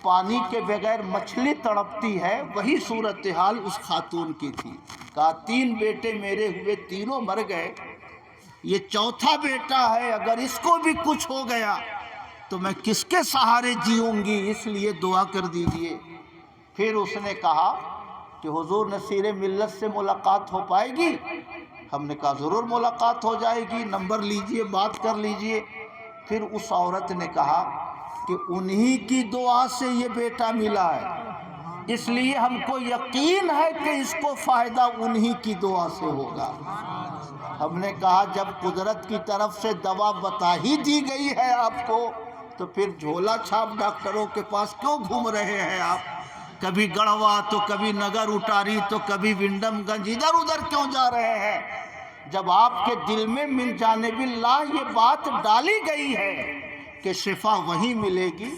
پانی کے بغیر مچھلی تڑپتی ہے وہی صورتحال اس خاتون کی تھی. کہا 3 بیٹے میرے ہوئے, تینوں مر گئے, یہ چوتھا بیٹا ہے, اگر اس کو بھی کچھ ہو گیا تو میں کس کے سہارے جیوں گی, اس لیے دعا کر دیجئے. پھر اس نے کہا کہ حضور نصیر ملت سے ملاقات ہو پائے گی؟ ہم نے کہا ضرور ملاقات ہو جائے گی, نمبر لیجئے, بات کر لیجئے. پھر اس عورت نے کہا کہ انہی کی دعا سے یہ بیٹا ملا ہے, اس لیے ہم کو یقین ہے کہ اس کو فائدہ انہی کی دعا سے ہوگا. ہم نے کہا جب قدرت کی طرف سے دوا بتا ہی دی گئی ہے آپ کو تو پھر جھولا چھاپ ڈاکٹروں کے پاس کیوں گھوم رہے ہیں آپ؟ کبھی گڑھوا تو کبھی نگر اٹاری تو کبھی ونڈم گنج, ادھر ادھر کیوں جا رہے ہیں؟ جب آپ کے دل میں من جانب اللہ یہ بات ڈالی گئی ہے کہ شفا وہیں ملے گی,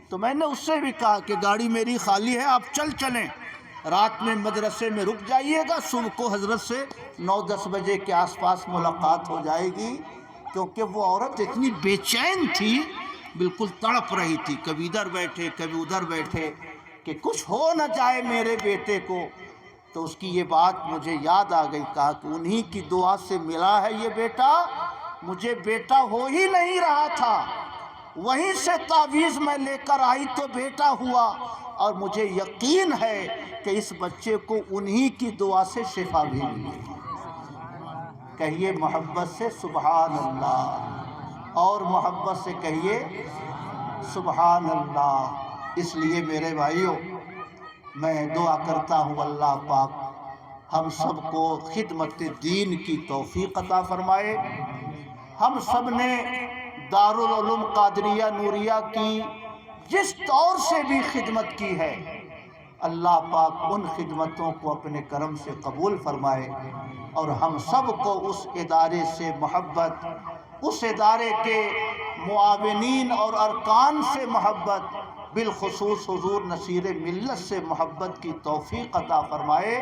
تو میں نے اس سے بھی کہا کہ گاڑی میری خالی ہے, آپ چلیں, رات میں مدرسے میں رک جائیے گا, صبح کو حضرت سے 9-10 بجے کے آس پاس ملاقات ہو جائے گی. کیونکہ وہ عورت اتنی بے چین تھی, بالکل تڑپ رہی تھی, کبھی ادھر بیٹھے کبھی ادھر بیٹھے کہ کچھ ہو نہ جائے میرے بیٹے کو. تو اس کی یہ بات مجھے یاد آ گئی. کہا کہ انہی کی دعا سے ملا ہے یہ بیٹا, مجھے بیٹا ہو ہی نہیں رہا تھا, وہیں سے تعویذ میں لے کر آئی تو بیٹا ہوا, اور مجھے یقین ہے کہ اس بچے کو انہی کی دعا سے شفا بھی ملی. کہیے محبت سے سبحان اللہ, اور محبت سے کہیے سبحان اللہ. اس لیے میرے بھائیوں میں دعا کرتا ہوں اللہ پاک ہم سب کو خدمت دین کی توفیق عطا فرمائے. ہم سب نے دارالعلوم قادریہ نوریہ کی جس طور سے بھی خدمت کی ہے, اللہ پاک ان خدمتوں کو اپنے کرم سے قبول فرمائے, اور ہم سب کو اس ادارے سے محبت, اس ادارے کے معاونین اور ارکان سے محبت, بالخصوص حضور نصیر ملت سے محبت کی توفیق عطا فرمائے.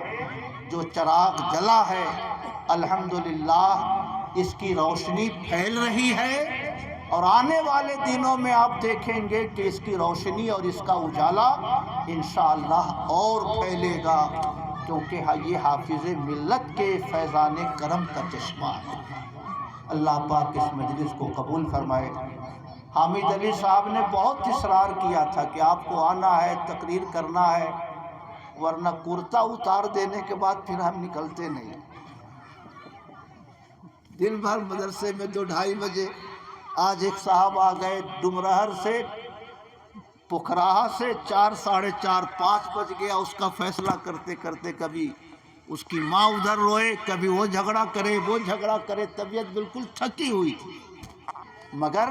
جو چراغ جلا ہے الحمدللہ اس کی روشنی پھیل رہی ہے, اور آنے والے دنوں میں آپ دیکھیں گے کہ اس کی روشنی اور اس کا اجالا انشاءاللہ اور پھیلے گا، کیونکہ یہ حافظ ملت کے فیضان کرم کا چشمہ ہے۔ اللہ پاک اس مجلس کو قبول فرمائے۔ حامد علی صاحب نے بہت اصرار کیا تھا کہ آپ کو آنا ہے، تقریر کرنا ہے، ورنہ کرتا اتار دینے کے بعد پھر ہم نکلتے نہیں۔ دن بھر مدرسے میں 2-2:30 بجے، آج ایک صاحب آ گئے ڈمرہر سے، پکھراہا سے، 4 ساڑھے 4 5 بج گیا اس کا فیصلہ کرتے کرتے۔ کبھی اس کی ماں ادھر روئے، کبھی وہ جھگڑا کرے، طبیعت بالکل تھکی ہوئی تھی، مگر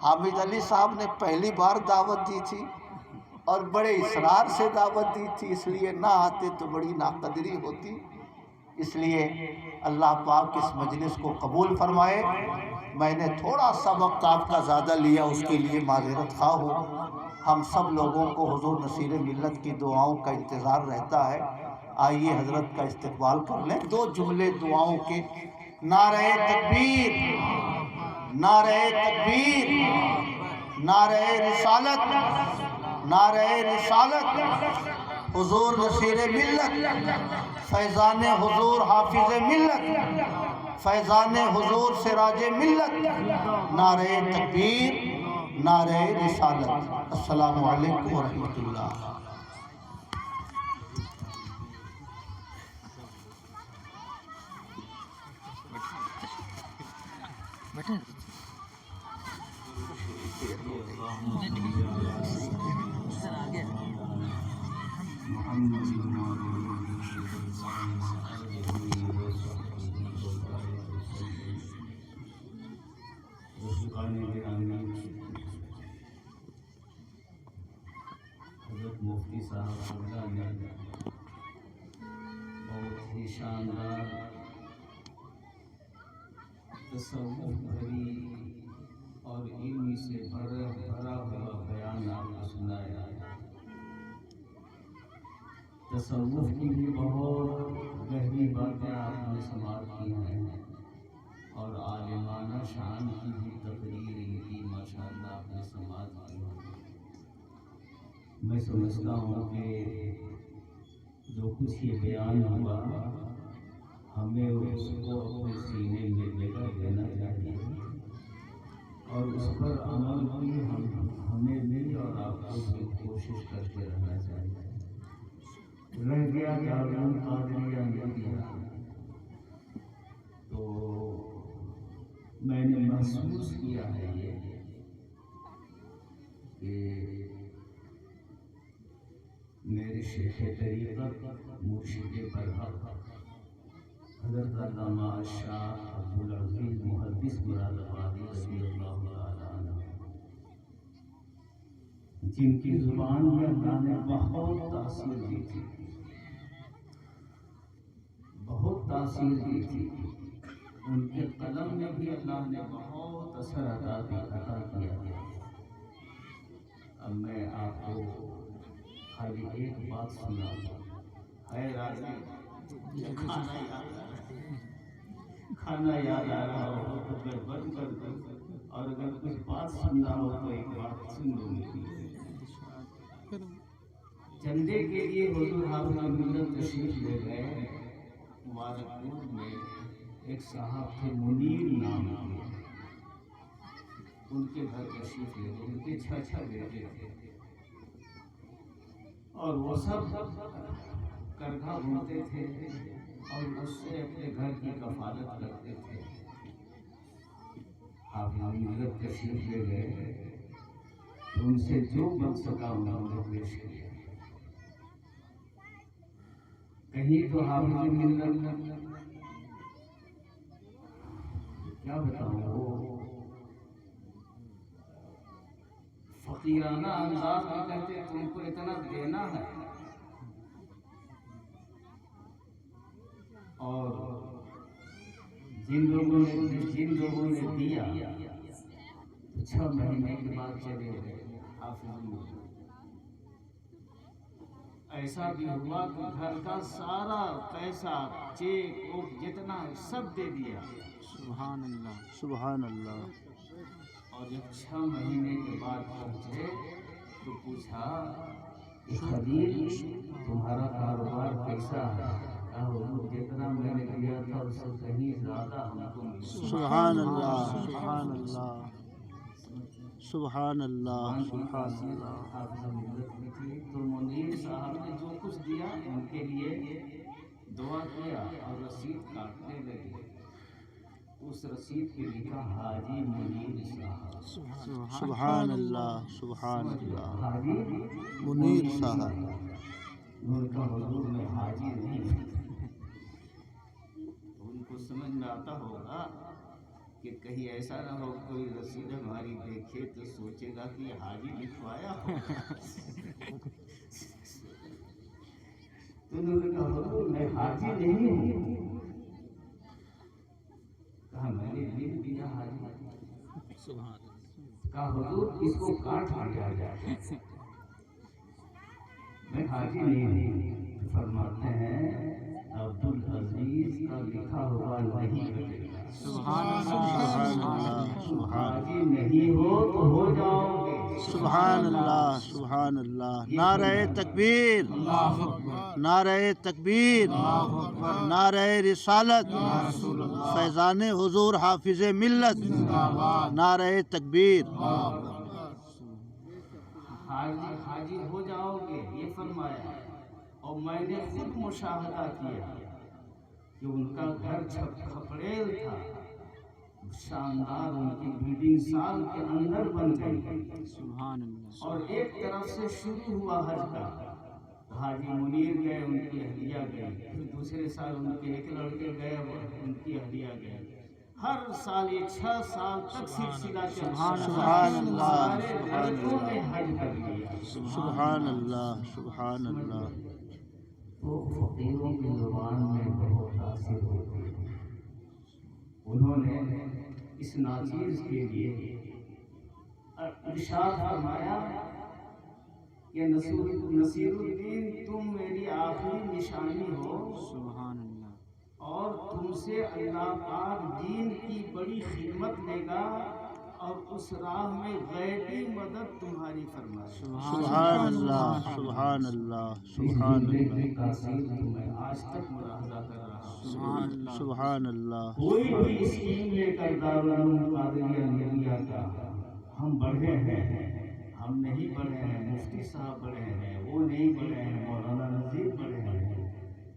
حامد علی صاحب نے پہلی بار دعوت دی تھی اور بڑے اصرار سے دعوت دی تھی، اس لیے نہ آتے تو بڑی ناقدری ہوتی۔ اس لیے اللہ پاک اس مجلس کو قبول فرمائے۔ میں نے تھوڑا سا وقت آپ کا زیادہ لیا، اس کے لیے معذرت خواہ ہوں۔ ہم سب لوگوں کو حضور نصیر ملت کی دعاؤں کا انتظار رہتا ہے۔ آئیے حضرت کا استقبال کر لیں 2 جملے دعاؤں کے۔ نعرہ تکبیر، نعرہ تکبیر، نعرہ رسالت، نعرہ رسالت، حضور نصیر ملت، فیضان حضور حافظ ملت، فیضان حضور سراج ملت، نعرہ تکبیر، نعرہ رسالت۔ السلام علیکم ورحمۃ اللہ۔ حضرت مفتی صاحب نے بہت ہی شاندار تصوف بھری اور علم سے بھرا ہوا بیان آپ کو سنایا۔ تصوف کی بھی بہت گہری باتیں آپ نے سماعت کی ہیں اور عالمانہ شان کی بھی تقریر ان کی ماشاءاللہ آپ نے سماعت کی ہے۔ میں سمجھتا ہوں کہ جو کچھ یہ بیان ہوا ہمیں اس کو اپنے سینے میں جگہ دینا چاہیے اور اس پر عمل بھی ہمیں بھی اور آپ کو بھی کوشش کرتے رہنا چاہیے۔ رہ گیا دارالعلوم قادریہ مدینہ، تو میں نے محسوس کیا ہے یہ کہ میرے شیخ طریقت مرشد برحق حضرت علامہ شاہ عبدالعزیز محدث مراد آبادی رضی اللہ تعالیٰ عنہ، جن کی زبان میں اللہ نے بہت تاثیر دی تھی، بہت تاثیر دی تھی، ان کے قلم میں بھی اللہ نے بہت اثر عطا کیا۔ اب میں آپ کو خالی ایک بات سناؤں، ہے راضی کھانا یاد آ رہا ہو تو میں بند کر دوں، اور اگر کچھ بات سننا ہو تو ایک بات سن لوں گی۔ چندے کے لیے حضور حافظ ملت تشریف لے گئے مبارکپور میں، ایک صاحب تھے منیر نام کے، ان کے گھر تشریف لے گئے، ان کے 6 بیٹے تھے اور وہ سب کرگھا بنتے تھے اور اس سے اپنے گھر کی کفالت کرتے تھے۔ حافظ ملت تشریف لے گئے، ان سے جو بن سکا انہوں نے پیش کیا۔ کہیں تو حافظ ملت کیا بتاؤں، وہ فقیرانہ انداز میں کہتے تم کو اتنا دینا ہے، اور جن لوگوں نے دیا 6 مہینے کے بعد چلے گئے۔ حافظ ملت ایسا بھی ہوا کہ گھر کا سارا پیسہ چیک جتنا سب دے دیا۔ سبحان اللہ، سبحان اللہ۔ اور جب 6 مہینے کے بعد پہنچے تو پوچھا کہ خلیل تمہارا کاروبار کیسا ہے؟ کہا حضور جتنا میں نے دیا تھا اس سے کہیں زیادہ ہم کو ملا۔ سبحان اللہ، سبحان اللہ، سبحان اللہ، سبحان اللہ۔ حافظ ملت بھی تھی تو منیر صاحب نے جو کچھ دیا ان کے لیے دعا کیا اور رسید کاٹنے لگے۔ اس رسید پہ لکھا حاجی منیر صاحب۔ سبحان اللہ، سبحان اللہ، حاجی منیر صاحب۔ ان کا حضور میں حاجی نہیں، ان کو سمجھ میں آتا ہوگا کہ کہیں ایسا نہ ہو کوئی رسید ہماری دیکھے تو سوچے گا کہ یہ حاجی لکھوایا ہو۔ تو انہوں نے کہا حضور میں حاجی نہیں ہوں۔ کہا میں نے لکھ دیا حاجی۔ کہا حضور اس کو کاٹ دیا جائے، میں حاجی نہیں ہوں۔ فرماتے ہیں عبدالعزیز کا لکھا ہوا نہیں کٹے گا۔ سبحان اللہ، سبحان حاجی نہیں ہو تو ہو جاؤ گے۔ سبحان اللہ، سبحان اللہ۔ نعرہ تکبیر، نعرہ تکبیر، نعرہ رسالت، فیضان حضور حافظ ملت، نعرہ تکبیر۔ حاجی ہو جاؤ گے یہ فرمایا، اور میں نے خود مشاہدہ کیا کہ ان کا گھر کھپڑیل تھا، شاندار ان کی بلڈنگ سال کے اندر بن گئی، اور ایک طرف سے شروع ہوا حج کا، حاجی منیر گئے ان کی اہلیہ گئی، پھر دوسرے سال ان کے ایک لڑکے گئے ان کی اہلیہ گئے، ہر سال یہ 6 سال تک سلسلہ چلا۔ سبحان اللہ، سارے لڑکوں نے حج کر لیا۔ سبحان اللہ، سبحان اللہ۔ وہ فقیروں کی زبان میں بہت تاثر ہوتی ہے۔ انہوں نے اس ناچیز کے لیے ارشاد فرمایا کہ نصیر الدین تم میری آخری نشانی ہو، اور تم سے اللہ پاک دین کی بڑی خدمت لے گا، اور اس راہ میں غیبی مدد تمہاری فرمائے۔ سبحان اللہ، سبحان اللہ، سبحان اللہ، تاثیر میں آج تک ملاحظہ کر رہا ہوں۔ سبحان اللہ۔ کوئی بھی اسکیم لے کر دارالعلوم قادریہ نگیا کا ہم بڑھے ہیں، ہم نہیں بڑھے ہیں، مفتی صاحب بڑھے ہیں، وہ نہیں بڑھے ہیں، مولانا نذیر بڑھے ہیں،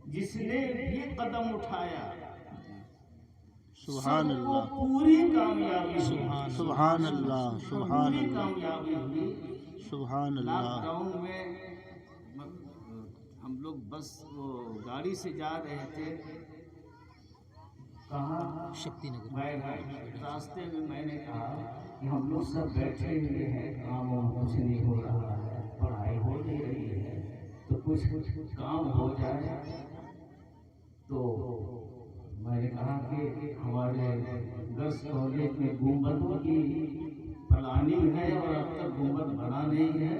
جس نے بھی قدم اٹھایا سبحان سب کو اللہ، پوری کامیابی ہوئی، سبحان اللہ، سبحان پوری اللہ، کامیابی ہوئی۔ سبحان لاک اللہ۔ ڈاؤن میں ہم لوگ بس وہ گاڑی سے جا رہے تھے، کہاں شکتی نگر، راستے میں میں نے کہا کہ ہم لوگ سب بیٹھے ہوئے ہیں، کام کچھ نہیں ہو رہا ہے، پڑھائی ہو نہیں رہی ہے، تو کچھ کام ہو جائے۔ تو میں نے کہا کہ ہمارے گرلس کالج میں گنبدوں کی پلاننگ ہے اور اب تک گنبد بنا نہیں ہے۔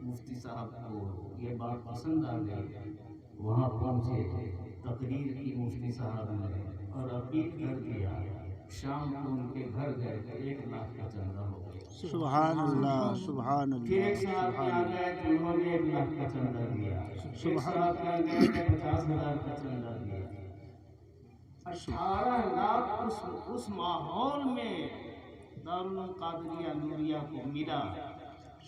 مفتی صاحب کو یہ بات پسند آ گئی، وہاں پہنچے، تقریر کی مفتی صاحب نے اور اپیل کر دیا، شام کو ان کے گھر گئے تو 1 لاکھ کا چندہ ہو گیا۔ سبحان اللہ، سبحان پھر ایک اللہ، صاحب سبحان آ اللہ۔ گئے تو انہوں نے 1 لاکھ کا چندہ دیا، ایک صاحب آ گئے تو 50,000 کا چندہ دیا۔ 18 لاکھ اس ماحول میں دارالعلوم قادریہ نوریہ کو ملا،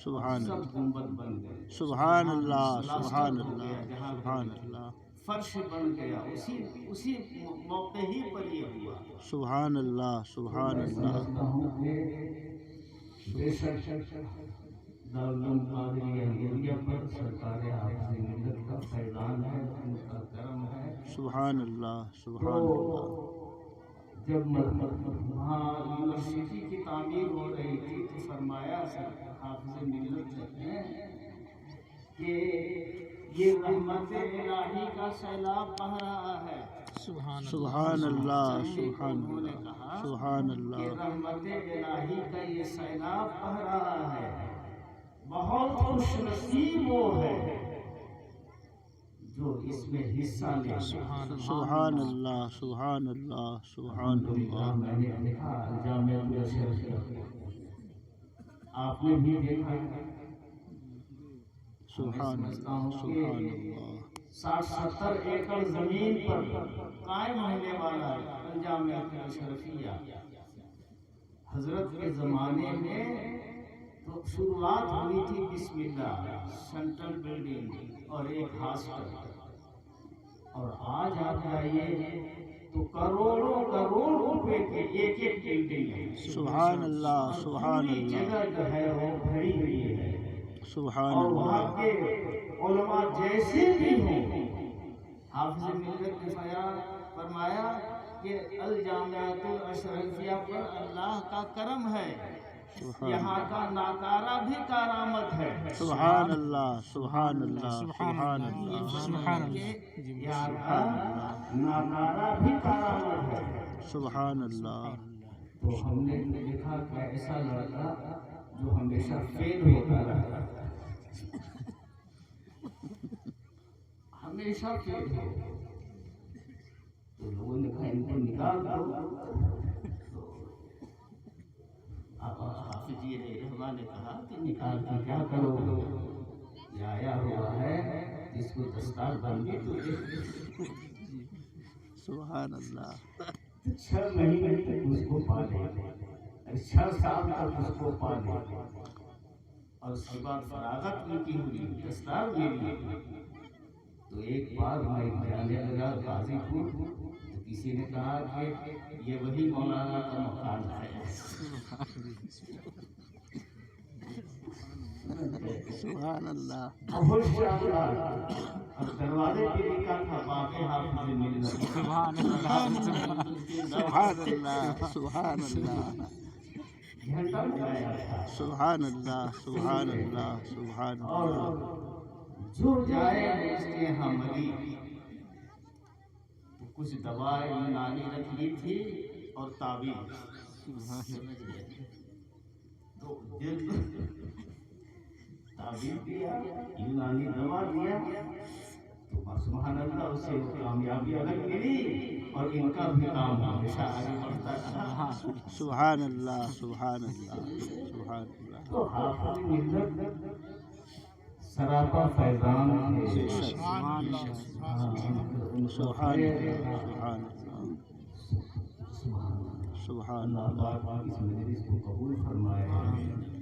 سبحان اللہ، سب گنبد بن گئے، سبحان اللہ، سبحان اللہ، سبحان اللہ، فرش بن گیا، اسی موقع ہی پر یہ ہوا۔ سبحان اللہ، سبحان اللہ۔ سمجھتا ہوں کہ بے شک دارالعلوم قادریہ نوریہ پر سرکار حافظ ملت کا فیضان ہے، ان کا کرم ہے۔ سبحان اللہ، سبحان اللہ۔ جب وہاں یونیورسٹی کی تعمیر ہو رہی تھی تو فرمایا حافظ ملت نے کہ یہ رحمت الہی کا سیلاب بہہ رہا ہے۔ سبحان اللہ، سبحان اللہ، سبحان کہ اللہ۔ رحمت الہی کا یہ سیلاب بہہ رہا ہے، بہت خوش نصیب وہ ہے جو اس میں حصہ لے. سبحان اللہ سبحان اللہ سبحان اللہ. میں نے دیکھا جامعہ الاشرفیہ، آپ نے بھی دیکھا. سبحان اللہ سبحان اللہ. 60-70 ایکڑ زمین پر قائم ہونے والا جامعہ الاشرفیہ. حضرت کے زمانے میں تو شروعات ہوئی تھی بسم اللہ، سینٹرل بلڈنگ اور ایک ہاسٹل، اور آج آپ جائیے تو کروڑوں کروڑ روپے کے ایک ایک بلڈنگ ہے. سبحان اللہ سبحان پوری اللہ جگہ جو ہے وہ بھری ہوئی ہے. سبحان اور وہاں اللہ. کے علماء جیسے بھی ہوں، حافظ ملت نے فرمایا کہ الجامعۃ الاشرفیہ پر اللہ کا کرم ہے، یہاں کا ناکارہ بھی کارآمد ہے. سبحان اللہ سبحان اللہ سبحان اللہ. یہاں کا ناکارہ بھی کارآمد ہے. سبحان اللہ. تو ہم نے دیکھا کہ ایسا لڑکا جو ہمیشہ فیل ہوتا رہتا، ہمیشہ فیل ہو. تو لوگوں نے کہا ان کو نکال دو. اب حافظ جی رحمہ نے کہا کہ نکال کے کیا کرو، یہ آیا ہوا ہے جس کو دستار بندی تو سبحان اللہ. 6 مہینے تک اس کو پالے، 6 سال تک اس کو پالے، اور اس کے بعد فراغت ان کی ہوئی، دستار میری. تو ایک بار میں جانے لگا غازی پور، تو کسی نے کہا کہ یہ وہی مولانا کا مکان ہے. سبحان اللہ بہت شاندار. اور دروازے پہ لکھا تھا باقی حافظ ملت. سبحان اللہ سبحان اللہ سبحان اللہ گھنٹہ لگایا تھا. سبحان اللہ سبحان اللہ سبحان اور اللہ. جو جائے اس کے یہاں مری تو کچھ دوائی یونانی رکھ لی تھی اور تعویذ. تو جلد تعویذ دیا، یونانی دوا دیا، تو سبحان اللہ اسے کامیابی الگ ملی، اور ان کا بھی کام ہمیشہ آگے بڑھتا رہا. سبحان اللہ سبحان اللہ سبحان اللہ. تو حافظ ملت سراپا فیضان تھے. سبحان اللہ سبحان اللہ سبحان اللہ اللہ. پاک اس مجلس کو قبول فرمائے.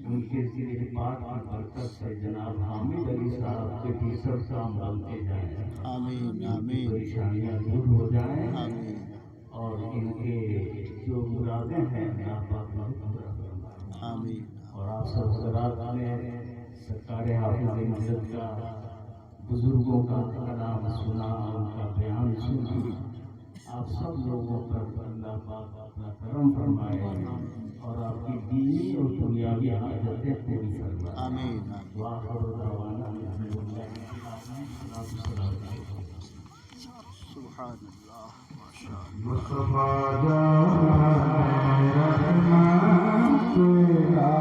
ان کے ذکر پاک کی برکت سے جناب حامد علی صاحب کے بھی سب کام بنتے جائیں، آمین آمین پریشانیاں دور ہو جائیں، آمین اور ان کے جو مرادیں ہیں اللہ پاک پورا فرمائے. آمین. اور آپ سب حضرات نے سرکار حافظ ملت کا بزرگوں کا کلام سنا، ان کا بیان سنا. آپ سب لوگوں پر اللہ پاک اپنا کرم فرمائے، اور آپ کی دینی اور دنیاوی حاجتیں پوری فرمائے. آمین. وآخر دعوانا الحمدللہ سبحان اللہ ماشاء اللہ. مصطفیٰ جان رحمت تیرا